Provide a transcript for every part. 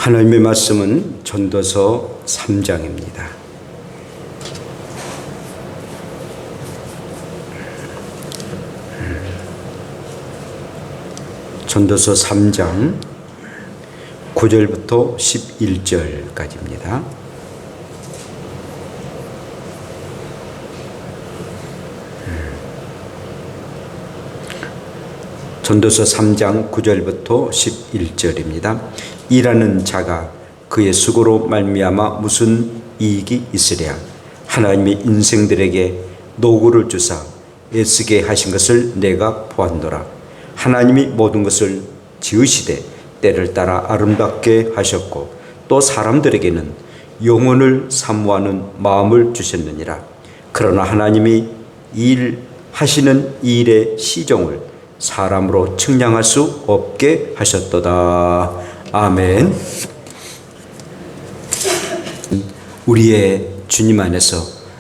하나님의 말씀은 전도서 3장입니다. 전도서 3장 9절부터 11절까지입니다. 전도서 3장 9절부터 11절입니다. 일하는 자가 그의 수고로 말미암아 무슨 이익이 있으랴. 하나님이 인생들에게 노고를 주사 애쓰게 하신 것을 내가 보았노라. 하나님이 모든 것을 지으시되 때를 따라 아름답게 하셨고 또 사람들에게는 영혼을 사모하는 마음을 주셨느니라. 그러나 하나님이 일하시는 일의 시종을 사람으로 측량할 수 없게 하셨도다. 아멘. 우리의 주님 안에서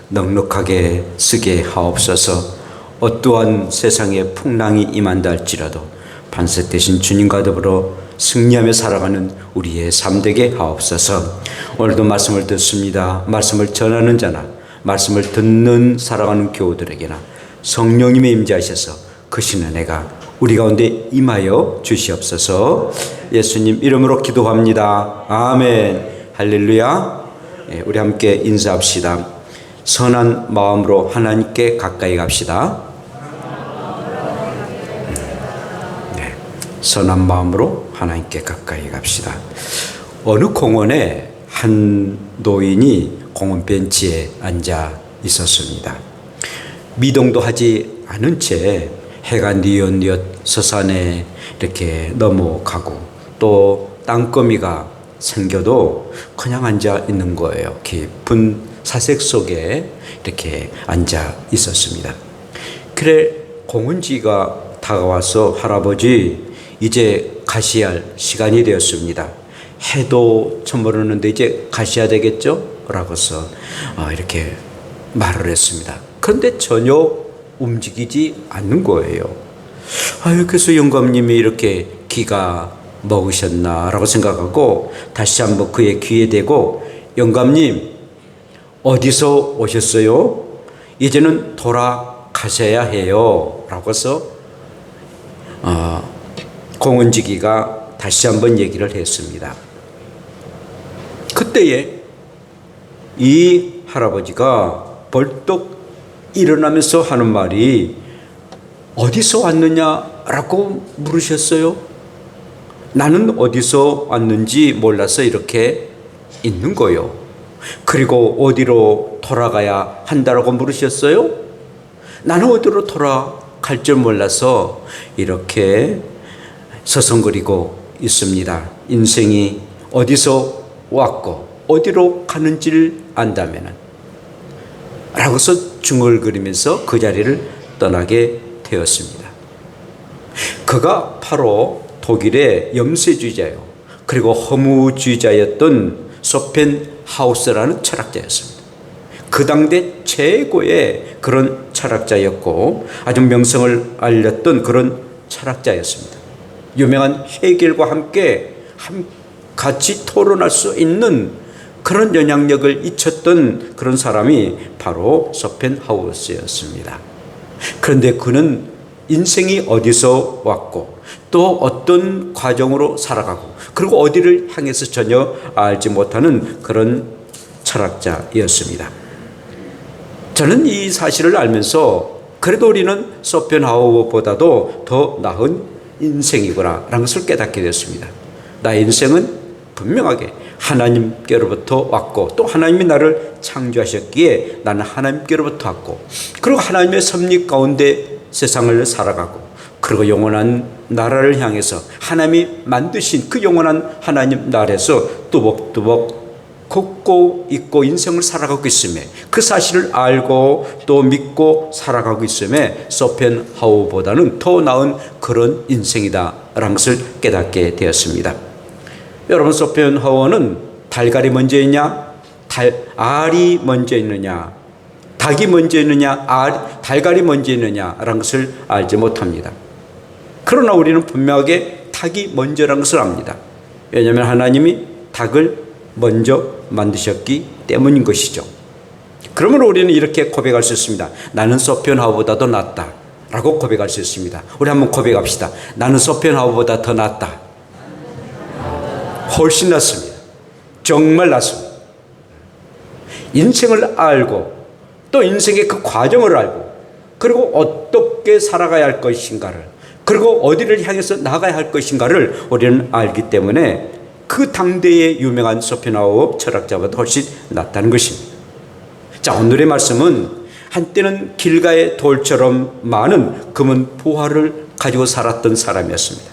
넉넉하게 쓰게 하옵소서. 어떠한 세상의 풍랑이 임한다 할지라도 반석 되신 주님과 더불어 승리하며 살아가는 우리의 삶 되게 하옵소서. 오늘도 말씀을 듣습니다. 말씀을 전하는 자나 말씀을 듣는 살아가는 교우들에게나 성령님의 임재하셔서 크신 은혜가 우리 가운데 임하여 주시옵소서. 예수님 이름으로 기도합니다. 아멘. 할렐루야. 우리 함께 인사합시다. 선한 마음으로 하나님께 가까이 갑시다. 선한 마음으로 하나님께 가까이 갑시다. 어느 공원에 한 노인이 공원 벤치에 앉아 있었습니다. 미동도 하지 않은 채 해가 뉘엿뉘엿 서산에 이렇게 넘어가고 또 땅거미가 생겨도 그냥 앉아 있는 거예요. 깊은 사색 속에 이렇게 앉아 있었습니다. 그래 공원지가 다가와서 할아버지 이제 가셔야 할 시간이 되었습니다. 해도 저물었는데 이제 가셔야 되겠죠? 라고서 이렇게 말을 했습니다. 그런데 전혀 움직이지 않는 거예요. 그래서 영감님이 이렇게 기가 먹으셨나 라고 생각하고 다시 한번 그의 귀에 대고 영감님 어디서 오셨어요? 이제는 돌아가셔야 해요. 라고서 공원지기가 다시 한번 얘기를 했습니다. 그때에 이 할아버지가 벌떡 일어나면서 하는 말이 어디서 왔느냐라고 물으셨어요. 나는 어디서 왔는지 몰라서 이렇게 있는 거요. 그리고 어디로 돌아가야 한다라고 물으셨어요. 나는 어디로 돌아갈 줄 몰라서 이렇게 서성거리고 있습니다. 인생이 어디서 왔고 어디로 가는지를 안다면 라고서 중얼거리면서 그 자리를 떠나게 되었습니다. 그가 바로 독일의 염세주의자요 그리고 허무주의자였던 쇼펜하우스라는 철학자였습니다. 그 당대 최고의 그런 철학자였고 아주 명성을 알렸던 그런 철학자였습니다. 유명한 헤겔과 함께 같이 토론할 수 있는 그런 영향력을 잊혔던 그런 사람이 바로 쇼펜하우스였습니다. 그런데 그는 인생이 어디서 왔고 또 어떤 과정으로 살아가고 그리고 어디를 향해서 전혀 알지 못하는 그런 철학자였습니다. 저는 이 사실을 알면서 그래도 우리는 쇼펜하우어보다도 더 나은 인생이구나 라는 것을 깨닫게 되었습니다. 나의 인생은 분명하게 하나님께로부터 왔고 또 하나님이 나를 창조하셨기에 나는 하나님께로부터 왔고 그리고 하나님의 섭리 가운데 세상을 살아가고 그리고 영원한 나라를 향해서 하나님이 만드신 그 영원한 하나님 나라에서 뚜벅뚜벅 걷고 있고 인생을 살아가고 있음에 그 사실을 알고 또 믿고 살아가고 있음에 쇼펜하우어보다는 더 나은 그런 인생이다라는 것을 깨닫게 되었습니다. 여러분 쇼펜하우어는 달걀이 먼저 있냐 알이 먼저 있느냐 닭이 먼저 있느냐 달걀이 먼저 있느냐라는 것을 알지 못합니다. 그러나 우리는 분명하게 닭이 먼저라는 것을 압니다. 왜냐하면 하나님이 닭을 먼저 만드셨기 때문인 것이죠. 그러면 우리는 이렇게 고백할 수 있습니다. 나는 소피온하우보다도 낫다 라고 고백할 수 있습니다. 우리 한번 고백합시다. 나는 소피온하우보다 더 낫다. 훨씬 낫습니다. 정말 낫습니다. 인생을 알고 또 인생의 그 과정을 알고 그리고 어떻게 살아가야 할 것인가를 그리고 어디를 향해서 나가야 할 것인가를 우리는 알기 때문에 그 당대의 유명한 소피온하우 철학자보다 훨씬 낫다는 것입니다. 자, 오늘의 말씀은 한때는 길가의 돌처럼 많은 금은 보화를 가지고 살았던 사람이었습니다.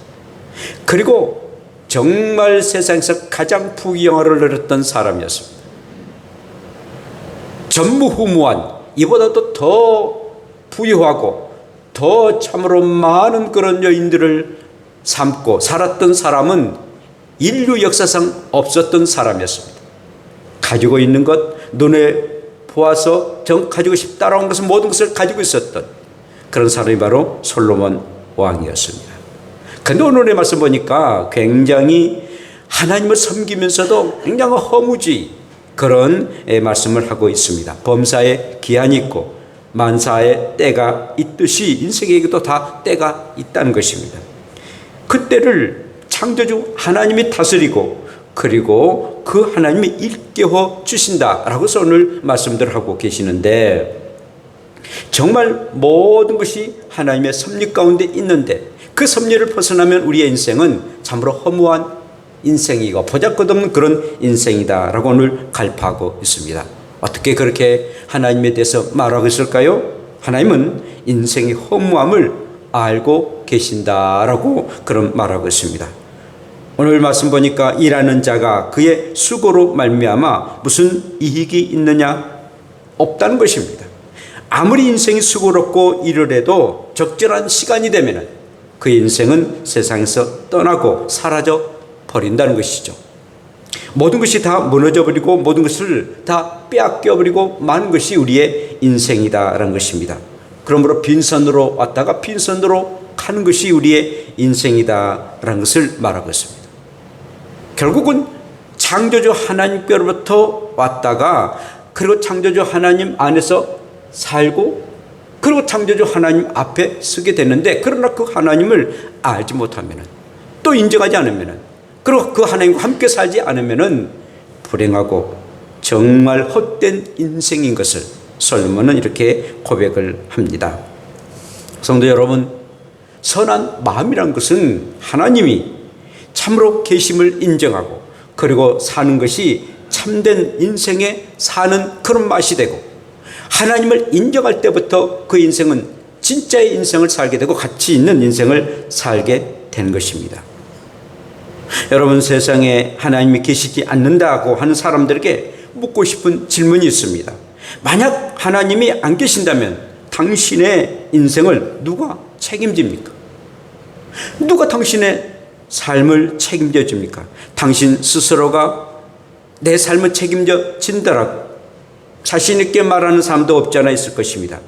그리고 정말 세상에서 가장 부귀영화를 누렸던 사람이었습니다. 전무후무한 이보다도 더 부유하고 더 참으로 많은 그런 여인들을 삼고 살았던 사람은 인류 역사상 없었던 사람이었습니다. 가지고 있는 것, 눈에 보아서 가지고 싶다라고 하는 것은 모든 것을 가지고 있었던 그런 사람이 바로 솔로몬 왕이었습니다. 그런데 오늘의 말씀 보니까 굉장히 하나님을 섬기면서도 굉장히 허무주의 그런 말씀을 하고 있습니다. 범사에 기한이 있고 만사에 때가 있듯이 인생에게도 다 때가 있다는 것입니다. 그 때를 창조주 하나님이 다스리고 그리고 그 하나님이 일깨워 주신다라고 해서 오늘 말씀들을 하고 계시는데 정말 모든 것이 하나님의 섭리 가운데 있는데 그 섭리를 벗어나면 우리의 인생은 참으로 허무한 인생이고 보잘것없는 그런 인생이다라고 오늘 갈파하고 있습니다. 어떻게 그렇게 하나님에 대해서 말하고 있을까요? 하나님은 인생의 허무함을 알고 계신다라고 그런 말하고 있습니다. 오늘 말씀 보니까 일하는 자가 그의 수고로 말미암아 무슨 이익이 있느냐? 없다는 것입니다. 아무리 인생이 수고롭고 일을 해도 적절한 시간이 되면 그 인생은 세상에서 떠나고 사라져 버린다는 것이죠. 모든 것이 다 무너져버리고 모든 것을 다 빼앗겨버리고 마는 것이 우리의 인생이다라는 것입니다. 그러므로 빈손으로 왔다가 빈손으로 가는 것이 우리의 인생이다라는 것을 말하고 있습니다. 결국은 창조주 하나님께로부터 왔다가 그리고 창조주 하나님 안에서 살고 그리고 창조주 하나님 앞에 서게 되는데 그러나 그 하나님을 알지 못하면 또 인정하지 않으면 그리고 그 하나님과 함께 살지 않으면 불행하고 정말 헛된 인생인 것을 솔로몬은 이렇게 고백을 합니다. 성도 여러분, 선한 마음이란 것은 하나님이 참으로 계심을 인정하고 그리고 사는 것이 참된 인생에 사는 그런 맛이 되고 하나님을 인정할 때부터 그 인생은 진짜의 인생을 살게 되고 가치 있는 인생을 살게 되는 것입니다. 여러분, 세상에 하나님이 계시지 않는다고 하는 사람들에게 묻고 싶은 질문이 있습니다. 만약 하나님이 안 계신다면 당신의 인생을 누가 책임집니까? 누가 당신의 삶을 책임져 줍니까? 당신 스스로가 내 삶을 책임져 진다라고 자신 있게 말하는 사람도 없지 않아 있을 것입니다.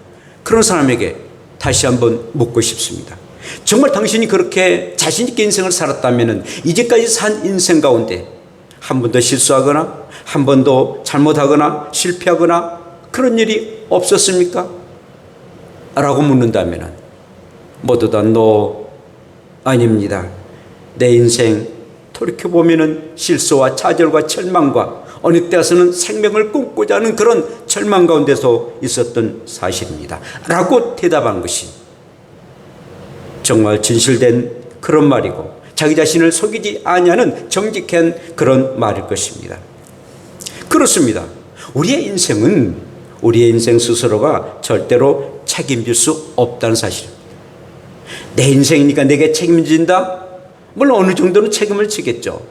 그런 사람에게 다시 한번 묻고 싶습니다. 정말 당신이 그렇게 자신 있게 인생을 살았다면 이제까지 산 인생 가운데 한 번도 실수하거나 한 번도 잘못하거나 실패하거나 그런 일이 없었습니까? 라고 묻는다면 모두 다 no, 아닙니다. 내 인생 돌이켜보면 실수와 좌절과 절망과 어느 때에서는 생명을 끊고자 하는 그런 절망 가운데서 있었던 사실입니다. 라고 대답한 것이 정말 진실된 그런 말이고 자기 자신을 속이지 아니하는 정직한 그런 말일 것입니다. 그렇습니다. 우리의 인생은 우리의 인생 스스로가 절대로 책임질 수 없다는 사실입니다. 내 인생이니까 내게 책임진다? 물론 어느 정도는 책임을 지겠죠.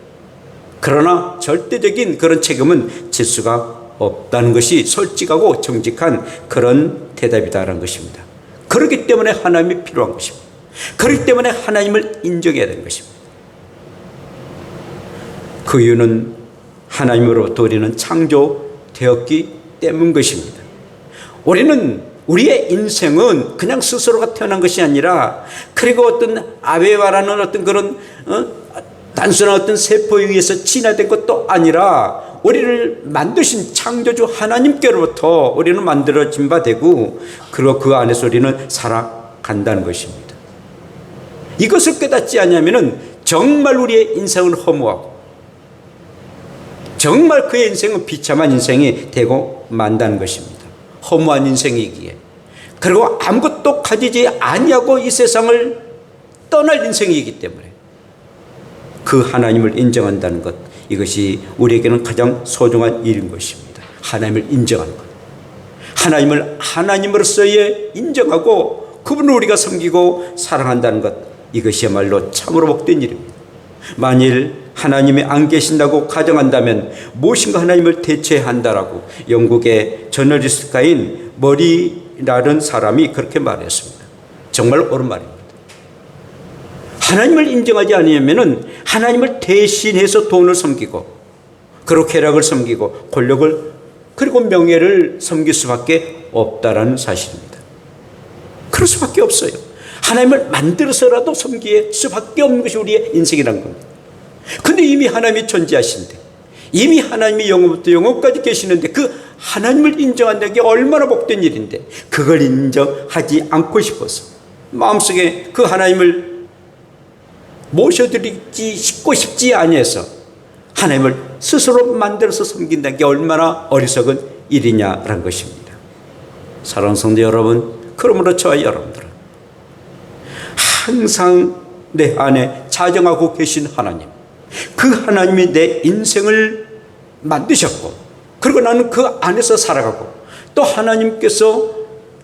그러나 절대적인 그런 책임은 질 수가 없다는 것이 솔직하고 정직한 그런 대답이다라는 것입니다. 그렇기 때문에 하나님이 필요한 것입니다. 그렇기 때문에 하나님을 인정해야 되는 것입니다. 그 이유는 하나님으로부터 우리는 창조되었기 때문 것입니다. 우리의 인생은 그냥 스스로가 태어난 것이 아니라 그리고 어떤 아베와라는 어떤 그런 단순한 어떤 세포에 의해서 진화된 것도 아니라 우리를 만드신 창조주 하나님께로부터 우리는 만들어진 바 되고, 그리고 그 안에서 우리는 살아간다는 것입니다. 이것을 깨닫지 않으면 정말 우리의 인생은 허무하고 정말 그의 인생은 비참한 인생이 되고 만다는 것입니다. 허무한 인생이기에, 그리고 아무것도 가지지 아니하고 이 세상을 떠날 인생이기 때문에 그 하나님을 인정한다는 것, 이것이 우리에게는 가장 소중한 일인 것입니다. 하나님을 인정하는 것, 하나님을 하나님으로서의 인정하고 그분을 우리가 섬기고 사랑한다는 것, 이것이야말로 참으로 복된 일입니다. 만일 하나님이 안 계신다고 가정한다면 무엇인가 하나님을 대체해야 한다라고 영국의 저널리스트가인 머리라는 사람이 그렇게 말했습니다. 정말 옳은 말입니다. 하나님을 인정하지 않으면 하나님을 대신해서 돈을 섬기고, 그리고 쾌락을 섬기고, 권력을, 그리고 명예를 섬길 수밖에 없다라는 사실입니다. 그럴 수밖에 없어요. 하나님을 만들어서라도 섬길 수밖에 없는 것이 우리의 인생이라는 겁니다. 근데 이미 하나님이 존재하신데, 이미 하나님이 영원부터 영원까지 계시는데 그 하나님을 인정한다는 게 얼마나 복된 일인데, 그걸 인정하지 않고 싶어서 마음속에 그 하나님을 모셔드리지 싶지 아니해서 하나님을 스스로 만들어서 섬긴다는 게 얼마나 어리석은 일이냐라는 것입니다. 사랑하는 성도 여러분, 그러므로 저와 여러분들은 항상 내 안에 자정하고 계신 하나님, 그 하나님이 내 인생을 만드셨고, 그리고 나는 그 안에서 살아가고, 또 하나님께서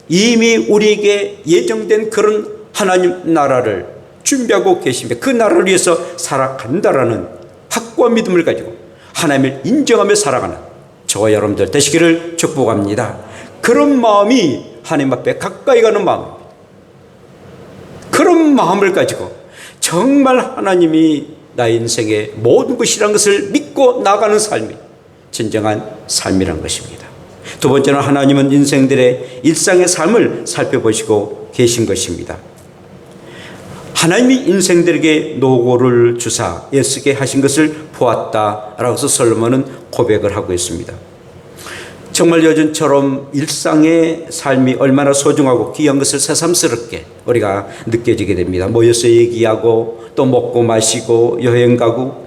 이미 우리에게 예정된 그런 하나님 나라를 준비하고 계시며 그 나라를 위해서 살아간다라는 확고한 믿음을 가지고 하나님을 인정하며 살아가는 저와 여러분들 되시기를 축복합니다. 그런 마음이 하나님 앞에 가까이 가는 마음입니다. 그런 마음을 가지고 정말 하나님이 나의 인생의 모든 것이라는 것을 믿고 나가는 삶이 진정한 삶이라는 것입니다. 두 번째는 하나님은 인생들의 일상의 삶을 살펴보시고 계신 것입니다. 하나님이 인생들에게 노고를 주사 애쓰게 하신 것을 보았다라고 해서 솔로몬은 고백을 하고 있습니다. 정말 요즘처럼 일상의 삶이 얼마나 소중하고 귀한 것을 새삼스럽게 우리가 느껴지게 됩니다. 모여서 얘기하고 또 먹고 마시고 여행 가고,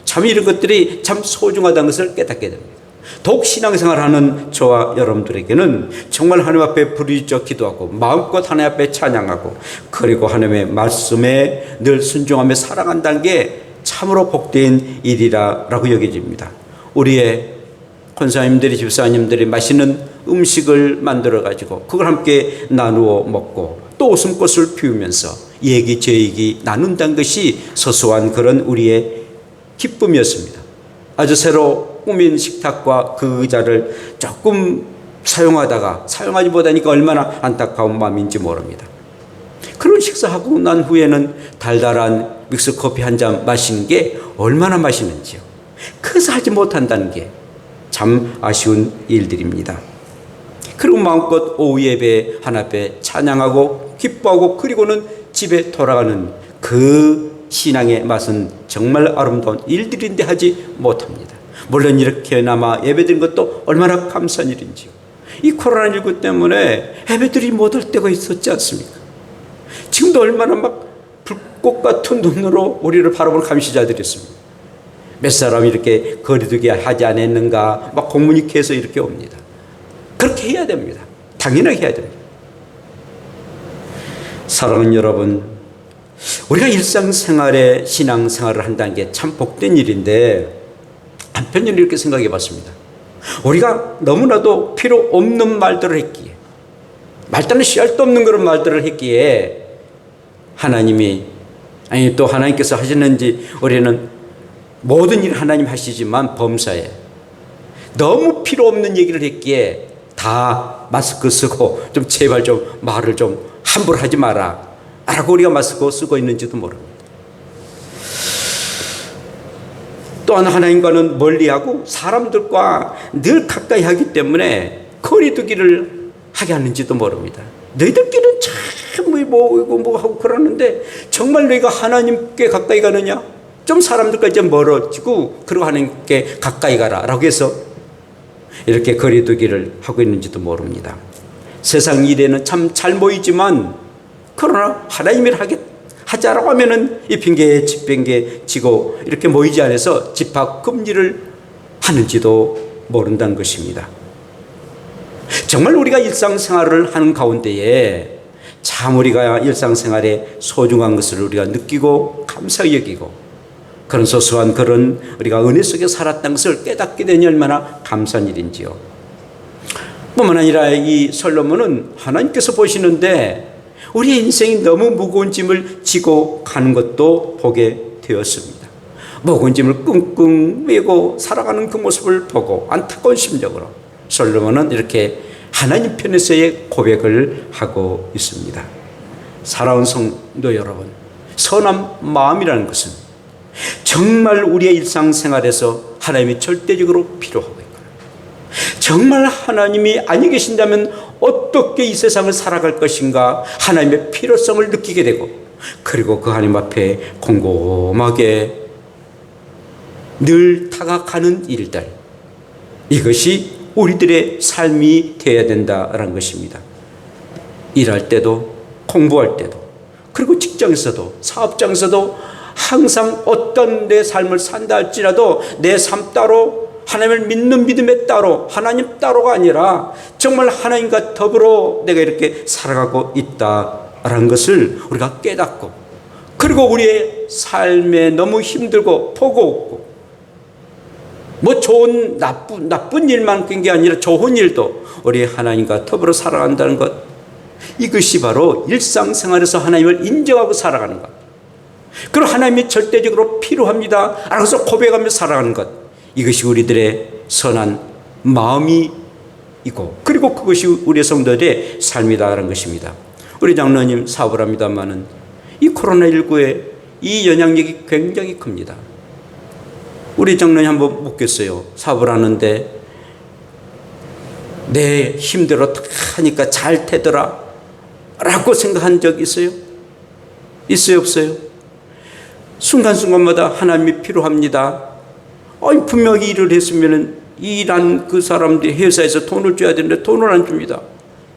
참 이런 것들이 참 소중하다는 것을 깨닫게 됩니다. 더욱 신앙생활하는 저와 여러분들에게는 정말 하나님 앞에 부르짖어 기도하고 마음껏 하나님 앞에 찬양하고, 그리고 하나님의 말씀에 늘 순종하며 살아간다는 게 참으로 복된 일이라고 여겨집니다. 우리의 권사님들이, 집사님들이 맛있는 음식을 만들어 가지고 그걸 함께 나누어 먹고 또 웃음꽃을 피우면서 얘기 제 얘기 나눈다는 것이 소소한 그런 우리의 기쁨이었습니다. 아주 새로 꾸민 식탁과 그 의자를 조금 사용하지 못하니까 얼마나 안타까운 마음인지 모릅니다. 그런 식사하고 난 후에는 달달한 믹스커피 한 잔 마시는 게 얼마나 맛있는지요. 그래서 하지 못한다는 게 참 아쉬운 일들입니다. 그리고 마음껏 오후 예배 하나님 앞에 찬양하고 기뻐하고, 그리고는 집에 돌아가는 그 신앙의 맛은 정말 아름다운 일들인데 하지 못합니다. 물론 이렇게나마 예배드린 것도 얼마나 감사한 일인지요. 이 코로나19 때문에 예배들이 못 올 때가 있었지 않습니까? 지금도 얼마나 막 불꽃 같은 눈으로 우리를 바라보는 감시자들이 있습니다. 몇 사람이 이렇게 거리두기 하지 않았는가 막 공문이켜서 이렇게 옵니다. 그렇게 해야 됩니다. 당연하게 해야 됩니다. 사랑하는 여러분, 우리가 일상생활에 신앙생활을 한다는 게 참 복된 일인데, 한편으로 이렇게 생각해 봤습니다. 우리가 너무나도 필요 없는 말들을 했기에, 말단은 씨알도 없는 그런 말들을 했기에 하나님이, 아니 또 하나님께서 하시는지, 우리는 모든 일 하나님 하시지만 범사에 너무 필요 없는 얘기를 했기에 다 마스크 쓰고 좀 제발 좀 말을 좀 함부로 하지 마라 라고 우리가 마스크 쓰고 있는지도 모릅니다. 또한 하나님과는 멀리하고 사람들과 늘 가까이 하기 때문에 거리두기를 하게 하는지도 모릅니다. 너희들끼리는 참 뭐 하고 그러는데 정말 너희가 하나님께 가까이 가느냐? 좀 사람들과 이제 멀어지고 그리고 하나님께 가까이 가라라고 해서 이렇게 거리두기를 하고 있는지도 모릅니다. 세상 일에는 참 잘 보이지만 그러나 하나님이 하자라고 하면은 이 핑계 집핑계 지고 이렇게 모이지 않아서 집합 금지를 하는지도 모른다는 것입니다. 정말 우리가 일상생활을 하는 가운데에 참 우리가 일상생활에 소중한 것을 우리가 느끼고 감사히 여기고 그런 소소한 그런 우리가 은혜 속에 살았다는 것을 깨닫게 되니 얼마나 감사한 일인지요. 뿐만 아니라 이 솔로몬은 하나님께서 보시는데 우리의 인생이 너무 무거운 짐을 지고 가는 것도 보게 되었습니다. 무거운 짐을 끙끙 메고 살아가는 그 모습을 보고 안타까운 심정으로 솔로몬은 이렇게 하나님 편에서의 고백을 하고 있습니다. 사랑하는 성도 여러분, 선한 마음이라는 것은 정말 우리의 일상생활에서 하나님이 절대적으로 필요하고 있고 정말 하나님이 아니 계신다면 어떻게 이 세상을 살아갈 것인가 하나님의 필요성을 느끼게 되고 그리고 그 하나님 앞에 곰곰하게 늘 다가가는 일들, 이것이 우리들의 삶이 되어야 된다라는 것입니다. 일할 때도 공부할 때도 그리고 직장에서도 사업장에서도 항상 어떤 내 삶을 산다 할지라도 내 삶 따로 하나님을 믿는 믿음에 따로 하나님 따로가 아니라 정말 하나님과 더불어 내가 이렇게 살아가고 있다라는 것을 우리가 깨닫고 그리고 우리의 삶에 너무 힘들고 버거웠고 뭐 좋은 나쁜 일만 끈 게 아니라 좋은 일도 우리 하나님과 더불어 살아간다는 것, 이것이 바로 일상생활에서 하나님을 인정하고 살아가는 것, 그리고 하나님이 절대적으로 필요합니다 알아서 고백하며 살아가는 것, 이것이 우리들의 선한 마음이고 그리고 그것이 우리의 성도들의 삶이다라는 것입니다. 우리 장로님 사업을 합니다마는 이 코로나19의 이 영향력이 굉장히 큽니다. 우리 장로님 한번 묻겠어요. 사업을 하는데 내 힘대로 하니까 잘 되더라 라고 생각한 적 있어요? 있어요 없어요? 순간순간마다 하나님이 필요합니다. 분명히 일을 했으면 일한 그 사람들이 회사에서 돈을 줘야 되는데 돈을 안 줍니다.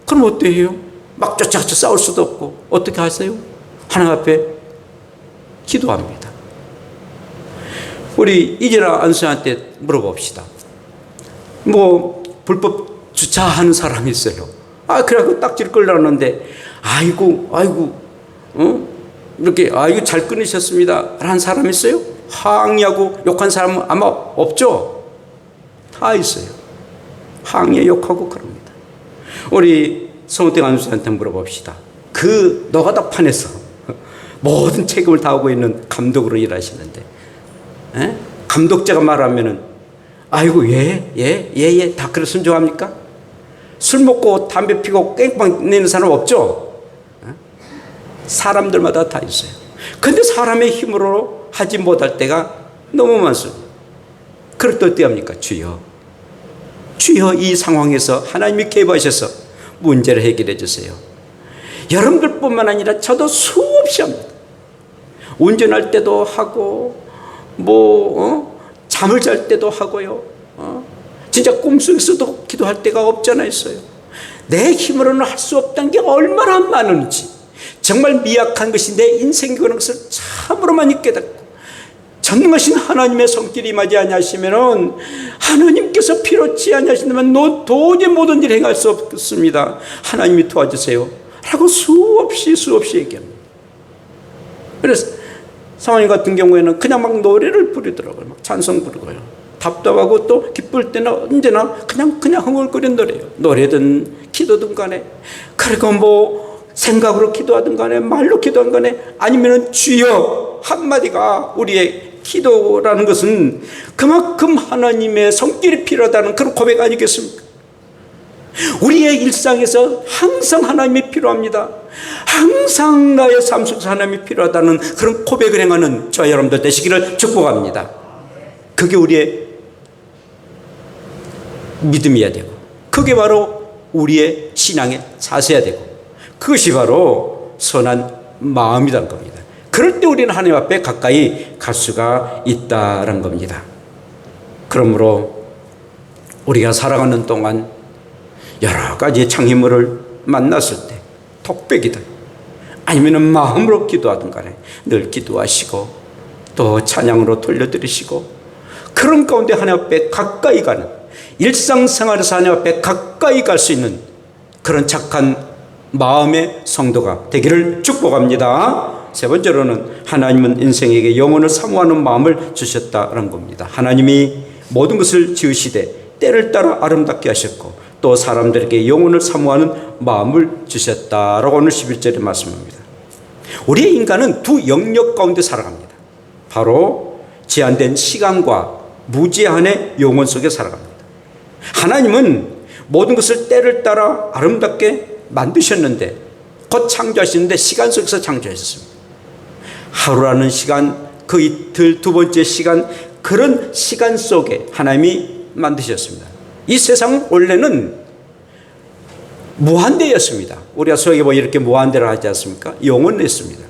그럼 어떻게 해요? 막 쫓아서 싸울 수도 없고 어떻게 하세요? 하나님 앞에 기도합니다. 우리 이재라 안수한테 물어봅시다. 뭐 불법 주차하는 사람이 있어요. 그래갖고 딱지를 끌려놨는데 아이고 이렇게 잘 끊으셨습니다 라는 사람 있어요? 항의하고 욕한 사람은 아마 없죠? 다 있어요. 항의 욕하고 그럽니다. 우리 성호택 안수한테 물어봅시다. 그 노가다판에서 모든 책임을 다하고 있는 감독으로 일하시는데 감독자가 말하면은 예 다 그래 순종합니까? 술 먹고 담배 피고 깽빵 내는 사람 없죠? 사람들마다 다 있어요. 근데 사람의 힘으로 하지 못할 때가 너무 많습니다. 그럴 때 어떻게 합니까? 주여 이 상황에서 하나님이 개입하셔서 문제를 해결해 주세요. 여러분들뿐만 아니라 저도 수없이 합니다. 운전할 때도 하고 잠을 잘 때도 하고요. 진짜 꿈속에서도 기도할 때가 없잖아 있어요. 내 힘으로는 할 수 없다는 게 얼마나 많은지, 정말 미약한 것이 내 인생이라는 것을 참으로 많이 깨닫고 전능하신 하나님의 손길이 임하지 아니하시면 하나님께서 필요치 아니하신다면 도저히 모든 일을 행할 수 없습니다. 하나님이 도와주세요 라고 수없이 얘기합니다. 그래서 사모님 같은 경우에는 그냥 막 노래를 부르더라고요. 막 찬송 부르고요. 답답하고 또 기쁠 때는 언제나 그냥 흥얼거리는 노래예요. 노래든 기도든 간에, 그리고 생각으로 기도하든 간에 말로 기도하든 간에 아니면은 주여 한마디가 우리의 기도라는 것은 그만큼 하나님의 손길이 필요하다는 그런 고백 아니겠습니까? 우리의 일상에서 항상 하나님이 필요합니다. 항상 나의 삶 속에서 하나님이 필요하다는 그런 고백을 행하는 저와 여러분들 되시기를 축복합니다. 그게 우리의 믿음이어야 되고, 그게 바로 우리의 신앙의 자세여야 되고, 그것이 바로 선한 마음이란 겁니다. 그럴 때 우리는 하나님 앞에 가까이 갈 수가 있다는 겁니다. 그러므로 우리가 살아가는 동안 여러 가지 장애물을 만났을 때 톡배기든 아니면 마음으로 기도하든 간에 늘 기도하시고 또 찬양으로 돌려드리시고 그런 가운데 하나님 앞에 가까이 가는 일상생활에서 하나님 앞에 가까이 갈 수 있는 그런 착한 마음의 성도가 되기를 축복합니다. 세 번째로는 하나님은 인생에게 영혼을 사모하는 마음을 주셨다는 겁니다. 하나님이 모든 것을 지으시되 때를 따라 아름답게 하셨고 또 사람들에게 영혼을 사모하는 마음을 주셨다라고 오늘 11절에 말씀합니다. 우리의 인간은 두 영역 가운데 살아갑니다. 바로 제한된 시간과 무제한의 영혼 속에 살아갑니다. 하나님은 모든 것을 때를 따라 아름답게 만드셨는데 곧 창조하시는데 시간 속에서 창조하셨습니다. 하루라는 시간, 그 이틀, 두 번째 시간, 그런 시간 속에 하나님이 만드셨습니다. 이 세상은 원래는 무한대였습니다. 우리가 소위 뭐 이렇게 무한대를 하지 않습니까? 영원했습니다.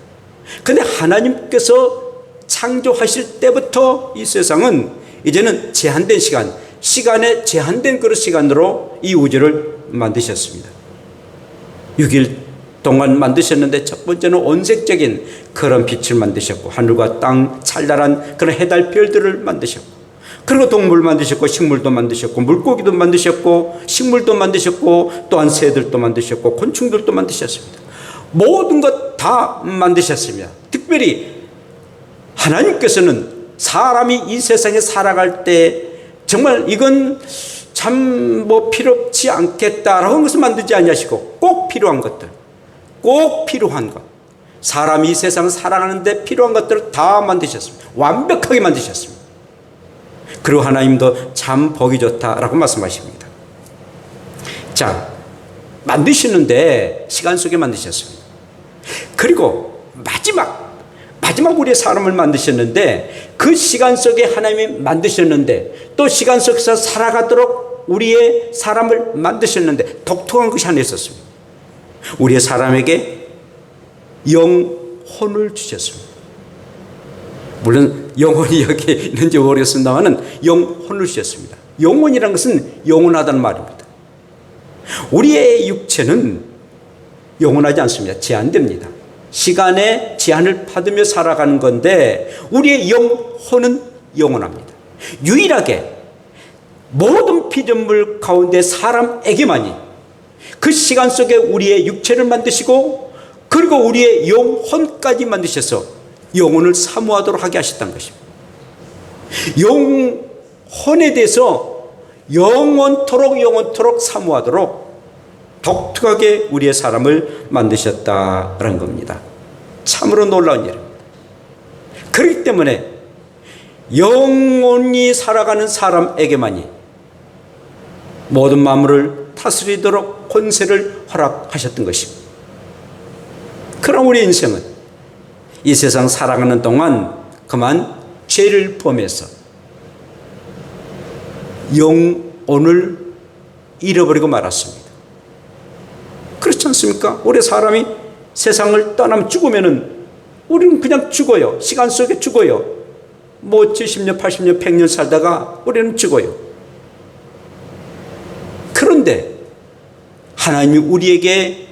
그런데 하나님께서 창조하실 때부터 이 세상은 이제는 제한된 시간, 시간에 제한된 그런 시간으로 이 우주를 만드셨습니다. 6일 동안 만드셨는데 첫 번째는 온색적인 그런 빛을 만드셨고 하늘과 땅 찬란한 그런 해달 별들을 만드셨고 그리고 동물 만드셨고 식물도 만드셨고 물고기도 만드셨고 식물도 만드셨고 또한 새들도 만드셨고 곤충들도 만드셨습니다. 모든 것 다 만드셨습니다. 특별히 하나님께서는 사람이 이 세상에 살아갈 때 정말 이건 참 뭐 필요치 않겠다라고 하는 것을 만들지 아니하시고 꼭 필요한 것들, 꼭 필요한 것, 사람이 이 세상을 살아가는데 필요한 것들을 다 만드셨습니다. 완벽하게 만드셨습니다. 그리고 하나님도 참 보기 좋다라고 말씀하십니다. 자, 만드시는데 시간 속에 만드셨습니다. 그리고 마지막 우리의 사람을 만드셨는데 그 시간 속에 하나님이 만드셨는데 또 시간 속에서 살아가도록 우리의 사람을 만드셨는데 독특한 것이 하나 있었습니다. 우리의 사람에게 영혼을 주셨습니다. 물론 영혼이 여기 있는지 모르겠습니다만 영혼을 주셨습니다. 영혼이라는 것은 영원하다는 말입니다. 우리의 육체는 영원하지 않습니다. 제한됩니다. 시간의 제한을 받으며 살아가는 건데 우리의 영혼은 영원합니다. 유일하게 모든 피조물 가운데 사람에게만이 그 시간 속에 우리의 육체를 만드시고 그리고 우리의 영혼까지 만드셔서 영혼을 사모하도록 하게 하셨다는 것입니다. 영혼에 대해서 영원토록 사모하도록 독특하게 우리의 사람을 만드셨다는 겁니다. 참으로 놀라운 일입니다. 그렇기 때문에 영원히 살아가는 사람에게만이 모든 만물을 다스리도록 권세를 허락하셨던 것입니다. 그럼 우리 인생은 이 세상 살아가는 동안 그만 죄를 범해서 영혼을 잃어버리고 말았습니다. 그렇지 않습니까? 우리 사람이 세상을 떠나면 죽으면은 우리는 그냥 죽어요. 시간 속에 죽어요. 뭐 70년, 80년, 100년 살다가 우리는 죽어요. 그런데 하나님이 우리에게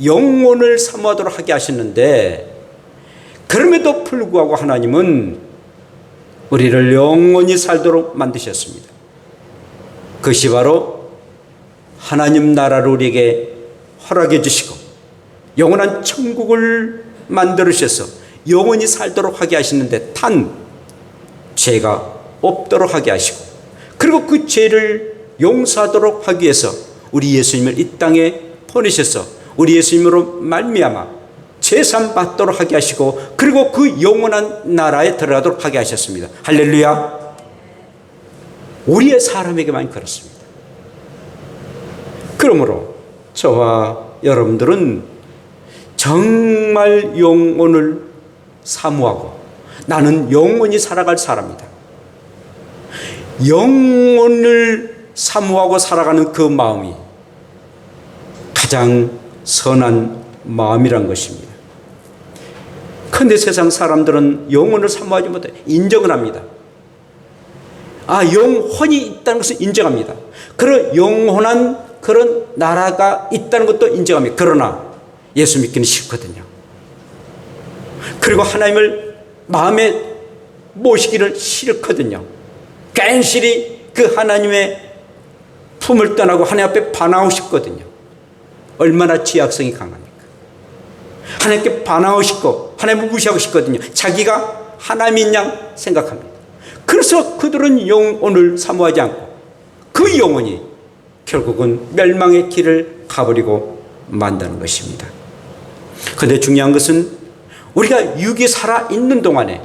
영혼을 사모하도록 하게 하셨는데 그럼에도 불구하고 하나님은 우리를 영원히 살도록 만드셨습니다. 그것이 바로 하나님 나라를 우리에게 허락해 주시고 영원한 천국을 만들으셔서 영원히 살도록 하게 하시는데 단 죄가 없도록 하게 하시고 그리고 그 죄를 용서하도록 하기 위해서 우리 예수님을 이 땅에 보내셔서 우리 예수님으로 말미암아 제산 받도록 하게 하시고 그리고 그 영원한 나라에 들어가도록 하게 하셨습니다. 할렐루야. 우리의 사람에게만 그렇습니다. 그러므로 저와 여러분들은 정말 영혼을 사모하고 나는 영원히 살아갈 사람이다. 영혼을 사모하고 살아가는 그 마음이 가장 선한 마음이란 것입니다. 그런데 세상 사람들은 영혼을 사모하지 못해 인정을 합니다. 영혼이 있다는 것을 인정합니다. 그런 영원한 그런 나라가 있다는 것도 인정합니다. 그러나 예수 믿기는 싫거든요. 그리고 하나님을 마음에 모시기를 싫거든요. 괜시리 그 하나님의 품을 떠나고 하나님 앞에 반항하고 싶거든요. 얼마나 지약성이 강합니까? 하나님께 반항하고 싶고 하나님을 무시하고 싶거든요. 자기가 하나님인 양 생각합니다. 그래서 그들은 영혼을 사모하지 않고 그 영혼이 결국은 멸망의 길을 가버리고 만다는 것입니다. 그런데 중요한 것은 우리가 육이 살아있는 동안에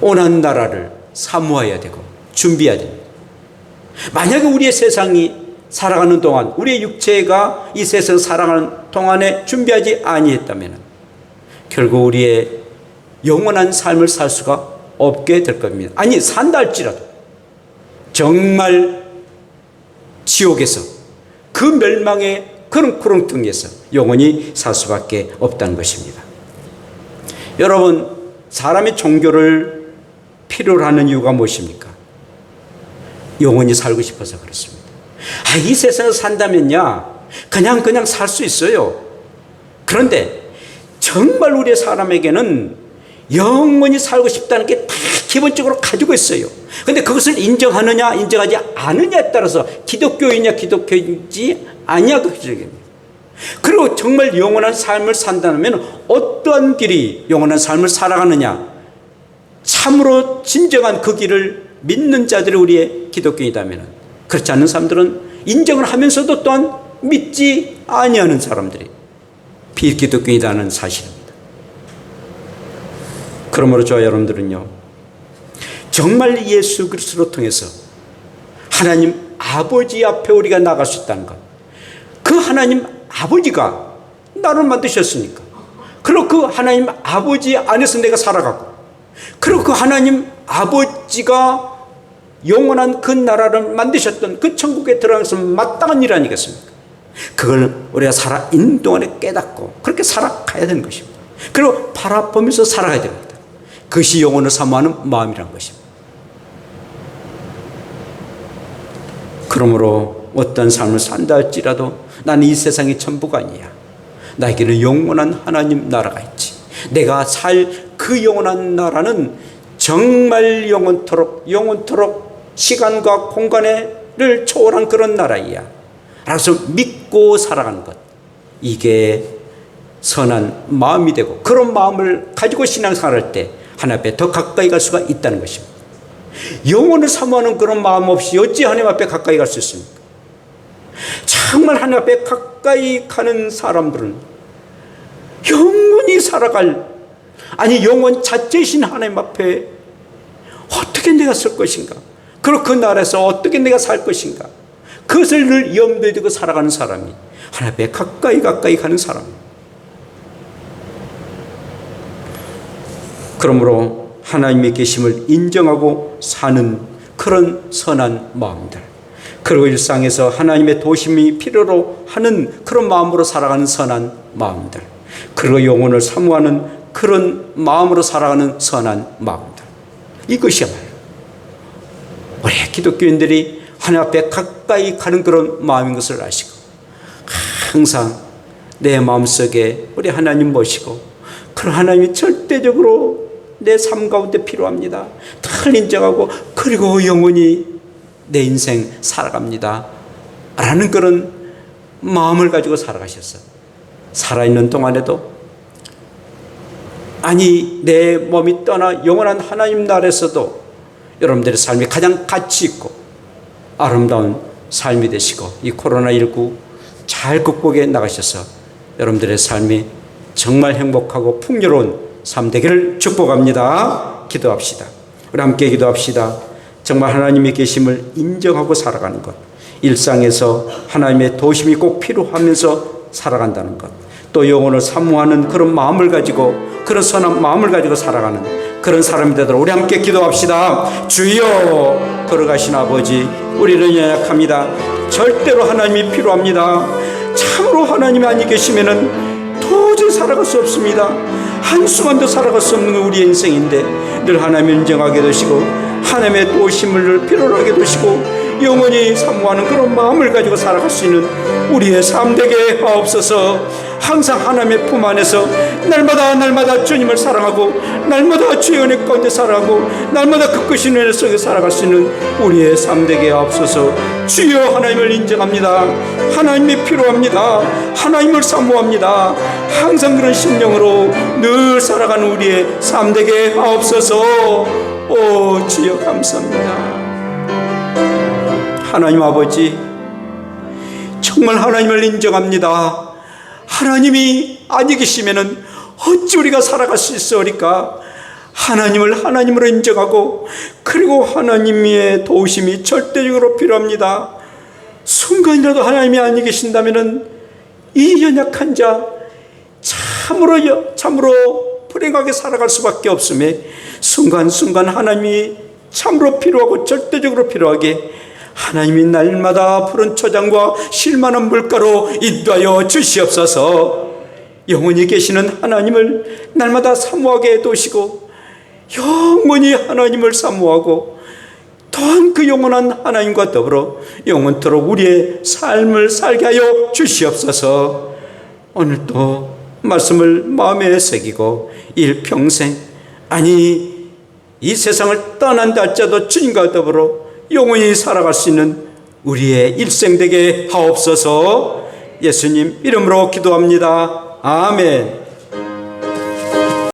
영원한 나라를 사모해야 되고 준비해야 됩니다. 만약에 우리의 세상이 살아가는 동안 우리의 육체가 이 세상 살아가는 동안에 준비하지 아니했다면 결국 우리의 영원한 삶을 살 수가 없게 될 겁니다. 아니 산다 할지라도 정말 지옥에서 그 멸망의 그런 구렁텅이에서 영원히 살 수밖에 없다는 것입니다. 여러분, 사람이 종교를 필요로 하는 이유가 무엇입니까? 영원히 살고 싶어서 그렇습니다. 이 세상에서 산다면야 그냥 살 수 있어요. 그런데 정말 우리의 사람에게는 영원히 살고 싶다는 게 다 기본적으로 가지고 있어요. 그런데 그것을 인정하느냐 인정하지 않느냐에 따라서 기독교이냐 기독교인지 아니냐 그 기적입니다. 그리고 정말 영원한 삶을 산다면 어떠한 길이 영원한 삶을 살아가느냐, 참으로 진정한 그 길을 믿는 자들이 우리의 기독교인이라면, 그렇지 않는 사람들은 인정을 하면서도 또한 믿지 아니하는 사람들이 비기독교인이라는 사실입니다. 그러므로 저와 여러분들은요, 정말 예수 그리스도를 통해서 하나님 아버지 앞에 우리가 나갈 수 있다는 것, 그 하나님 아버지가 나를 만드셨으니까, 그리고 그 하나님 아버지 안에서 내가 살아가고, 그리고 그 하나님 아버지가 영원한 그 나라를 만드셨던 그 천국에 들어가서 마땅한 일 아니겠습니까? 그걸 우리가 살아있는 동안에 깨닫고 그렇게 살아가야 되는 것입니다. 그리고 바라보면서 살아가야 됩니다. 그것이 영혼을 사모하는 마음이라는 것입니다. 그러므로 어떤 삶을 산다 할지라도 나는 이 세상이 전부가 아니야. 나에게는 영원한 하나님 나라가 있지. 내가 살 그 영원한 나라는 정말 영원토록 시간과 공간을 초월한 그런 나라이야. 그래서 믿고 살아가는 것, 이게 선한 마음이 되고, 그런 마음을 가지고 신앙생활을 할 때 하나님 앞에 더 가까이 갈 수가 있다는 것입니다. 영혼을 사모하는 그런 마음 없이 어찌 하나님 앞에 가까이 갈 수 있습니까? 정말 하나님 앞에 가까이 가는 사람들은 영원히 살아갈, 영원 자체이신 하나님 앞에 어떻게 내가 설 것인가, 그리고 그 나라에서 어떻게 내가 살 것인가, 그것을 늘 염두에 두고 살아가는 사람이 하나님 앞에 가까이 가는 사람입니다. 그러므로 하나님의 계심을 인정하고 사는 그런 선한 마음들, 그리고 일상에서 하나님의 도심이 필요로 하는 그런 마음으로 살아가는 선한 마음들, 그리고 영혼을 사모하는 그런 마음으로 살아가는 선한 마음들, 이것이야말로 우리 기독교인들이 하나님 앞에 가까이 가는 그런 마음인 것을 아시고, 항상 내 마음속에 우리 하나님 모시고, 그런 하나님이 절대적으로 내 삶 가운데 필요합니다, 늘 인정하고, 그리고 영원히 내 인생 살아갑니다 라는 그런 마음을 가지고 살아가셨어요. 살아있는 동안에도, 내 몸이 떠나 영원한 하나님 나라에서도 여러분들의 삶이 가장 가치 있고 아름다운 삶이 되시고, 이 코로나19 잘 극복해 나가셔서 여러분들의 삶이 정말 행복하고 풍요로운 삶 되기를 축복합니다. 기도합시다. 우리 함께 기도합시다. 정말 하나님의 계심을 인정하고 살아가는 것, 일상에서 하나님의 도심이 꼭 필요하면서 살아간다는 것, 또 영혼을 사모하는 그런 마음을 가지고, 그런 선한 마음을 가지고 살아가는 그런 사람이 되도록 우리 함께 기도합시다. 주여, 걸어가신 아버지, 우리는 연약합니다. 절대로 하나님이 필요합니다. 참으로 하나님이 아니 계시면은 도저히 살아갈 수 없습니다. 한순간도 살아갈 수 없는 우리의 인생인데 늘 하나님을 인정하게 되시고 하나님의 도우심을 늘 필요로 하게 되시고 영원히 사모하는 그런 마음을 가지고 살아갈 수 있는 우리의 삶 되게 하옵소서. 항상 하나님의 품 안에서 날마다 주님을 사랑하고 날마다 주의 은혜 가운데 살아가고 날마다 그 크신 은혜 속에 살아갈 수 있는 우리의 삶 되게 하옵소서. 주여 하나님을 인정합니다. 하나님이 필요합니다. 하나님을 사모합니다. 항상 그런 심령으로 늘 살아가는 우리의 삶 되게 하옵소서. 오 주여 감사합니다. 하나님 아버지, 정말 하나님을 인정합니다. 하나님이 아니 계시면은 어찌 우리가 살아갈 수 있으리까? 하나님을 하나님으로 인정하고 그리고 하나님의 도우심이 절대적으로 필요합니다. 순간이라도 하나님이 아니 계신다면은 이 연약한 자 참으로 불행하게 살아갈 수밖에 없음에 순간순간 하나님이 참으로 필요하고 절대적으로 필요하게 하나님이 날마다 푸른 초장과 쉴만한 물가로 인도하여 주시옵소서. 영원히 계시는 하나님을 날마다 사모하게 해두시고 영원히 하나님을 사모하고 또한 그 영원한 하나님과 더불어 영원토록 우리의 삶을 살게 하여 주시옵소서. 오늘도 말씀을 마음에 새기고 일평생 아니 이 세상을 떠난다 할지라도 주님과 더불어 영원히 살아갈 수 있는 우리의 일생 되게 하옵소서. 예수님 이름으로 기도합니다. 아멘.